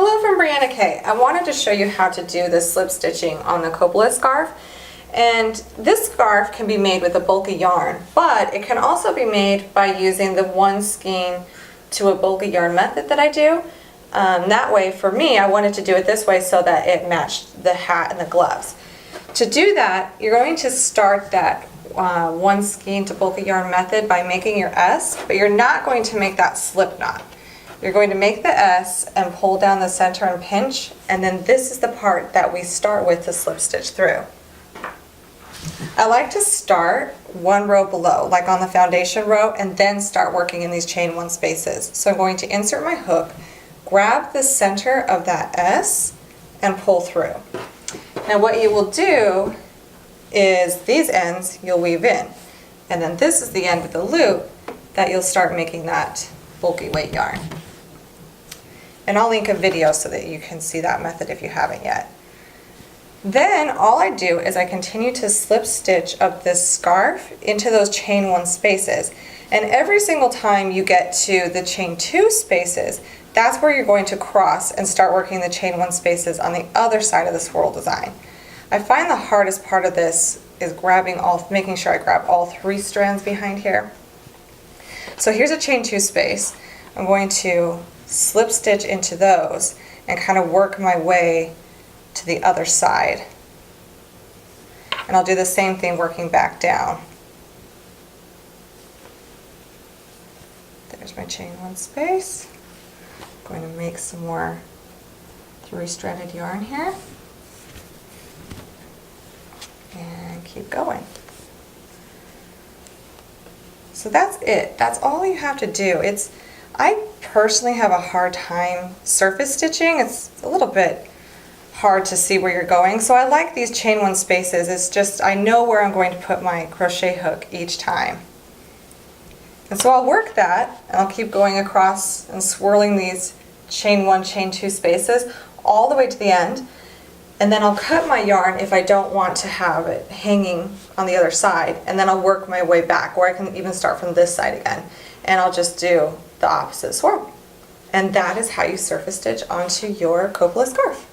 Hello from Brianna K. I wanted to show you how to do this slip stitching on the Coppola scarf. And this scarf can be made with a bulky yarn, but it can also be made by using the one skein to a bulky yarn method that I do. That way, for me, I wanted to do it this way so that it matched the hat and the gloves. To do that, you're going to start that one skein to bulky yarn method by making your S, but you're not going to make that slip knot. You're going to make the S and pull down the center and pinch, and then this is the part that we start with to slip stitch through. I like to start one row below, like on the foundation row, and then start working in these chain one spaces. So I'm going to insert my hook, grab the center of that S, and pull through. Now what you will do is these ends you'll weave in, and then this is the end with the loop that you'll start making that bulky weight yarn. And I'll link a video so that you can see that method if you haven't yet. Then all I do is I continue to slip stitch up this scarf into those chain one spaces. And every single time you get to the chain two spaces, that's where you're going to cross and start working the chain one spaces on the other side of the swirl design. I find the hardest part of this is making sure I grab all three strands behind here. So here's a chain two space. I'm going to slip stitch into those and kind of work my way to the other side. And I'll do the same thing working back down. There's my chain one space. I'm going to make some more three-stranded yarn here. And keep going. So that's it. That's all you have to do. I personally have a hard time surface stitching. It's a little bit hard to see where you're going. So I like these chain one spaces. It's just I know where I'm going to put my crochet hook each time. And so I'll work that, and I'll keep going across and swirling these chain one, chain two spaces all the way to the end. And then I'll cut my yarn if I don't want to have it hanging on the other side. And then I'll work my way back, or I can even start from this side again. And I'll just do the opposite swirl. And that is how you surface stitch onto your Coppola scarf.